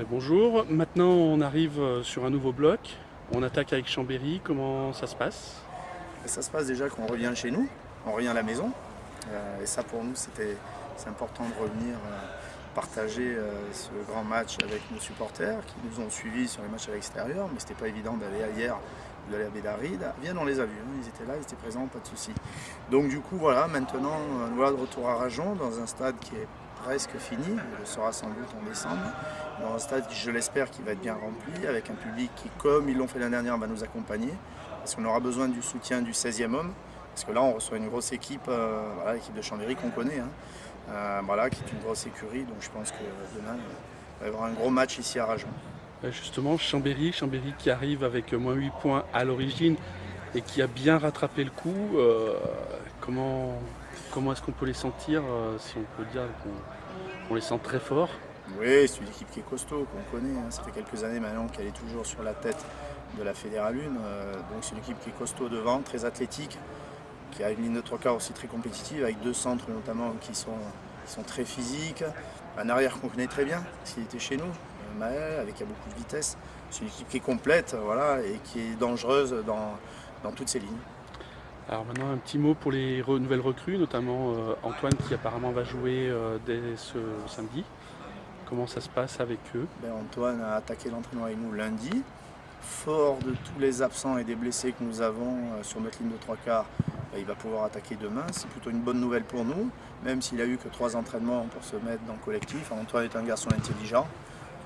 Bonjour, maintenant on arrive sur un nouveau bloc, on attaque avec Chambéry, comment ça se passe? Ça se passe déjà qu'on revient chez nous, on revient à la maison. Et ça pour nous c'est important de revenir partager ce grand match avec nos supporters qui nous ont suivis sur les matchs à l'extérieur, mais c'était pas évident d'aller ailleurs, d'aller à Bédaride. Bien on les a vus, hein, ils étaient là, ils étaient présents, pas de souci. Donc du coup voilà, maintenant nous voilà de retour à Rajon dans un stade qui est presque fini, il le sera sans doute en décembre, dans un stade je l'espère qui va être bien rempli, avec un public qui, comme ils l'ont fait l'année dernière, va nous accompagner, parce qu'on aura besoin du soutien du 16e homme, parce que là on reçoit une grosse équipe, voilà, l'équipe de Chambéry qu'on connaît, hein, voilà, qui est une grosse écurie, donc je pense que demain il va y avoir un gros match ici à Rajon. Justement, Chambéry qui arrive avec moins 8 points à l'origine et qui a bien rattrapé le coup, comment est-ce qu'on peut les sentir, si on peut dire qu'on les sent très forts? Oui, c'est une équipe qui est costaud, qu'on connaît, hein. Ça fait quelques années maintenant qu'elle est toujours sur la tête de la Fédérale 1, donc c'est une équipe qui est costaud devant, très athlétique, qui a une ligne de 3 quarts aussi très compétitive, avec deux centres notamment qui sont très physiques, un arrière qu'on connaît très bien, parce qu'il était chez nous, Maël, avec beaucoup de vitesse. C'est une équipe qui est complète, voilà, et qui est dangereuse dans toutes ses lignes. Alors maintenant un petit mot pour les nouvelles recrues, notamment Antoine qui apparemment va jouer dès ce samedi. Comment ça se passe avec eux? Ben, Antoine a attaqué l'entraînement avec nous lundi. Fort de tous les absents et des blessés que nous avons sur notre ligne de 3 quarts, ben, il va pouvoir attaquer demain. C'est plutôt une bonne nouvelle pour nous, même s'il a eu que 3 entraînements pour se mettre dans le collectif. Antoine est un garçon intelligent.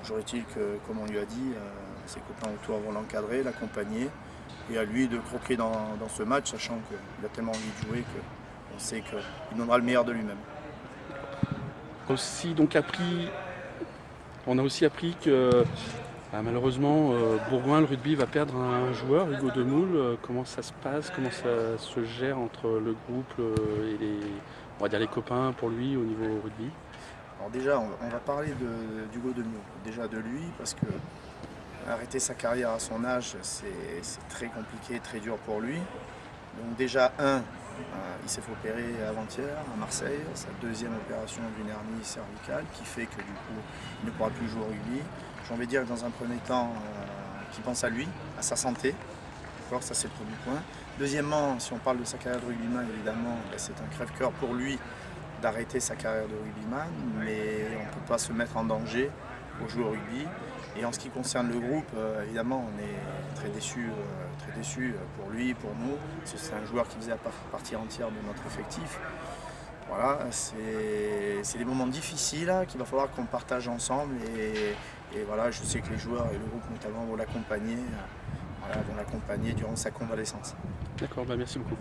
Toujours est-il que, comme on lui a dit, ses copains autour vont l'encadrer, l'accompagner. Et à lui de croquer dans ce match, sachant qu'il a tellement envie de jouer qu'on sait qu'il donnera le meilleur de lui-même. Aussi donc on a aussi appris que malheureusement Bourgoin, le rugby, va perdre un joueur, Hugo Demoule. Comment ça se passe, comment ça se gère entre le groupe et on va dire les copains pour lui au niveau rugby? Alors déjà, on va parler d'Hugo Demoule, déjà de lui, parce que arrêter sa carrière à son âge, c'est très compliqué, très dur pour lui. Donc déjà, il s'est fait opérer avant-hier à Marseille, sa deuxième opération d'une hernie cervicale qui fait que du coup, il ne pourra plus jouer au rugby. J'ai envie de dire que dans un premier temps, qu'il pense à lui, à sa santé. D'accord, ça c'est le premier point. Deuxièmement, si on parle de sa carrière de rugbyman, évidemment, ben, c'est un crève-cœur pour lui d'arrêter sa carrière de rugbyman, mais on ne peut pas se mettre en danger pour jouer au rugby. Et en ce qui concerne le groupe, évidemment, on est très déçus pour lui, pour nous. C'est un joueur qui faisait partie entière de notre effectif. Voilà, c'est des moments difficiles qu'il va falloir qu'on partage ensemble. Et voilà, je sais que les joueurs et le groupe notamment vont l'accompagner, voilà, durant sa convalescence. D'accord, merci beaucoup.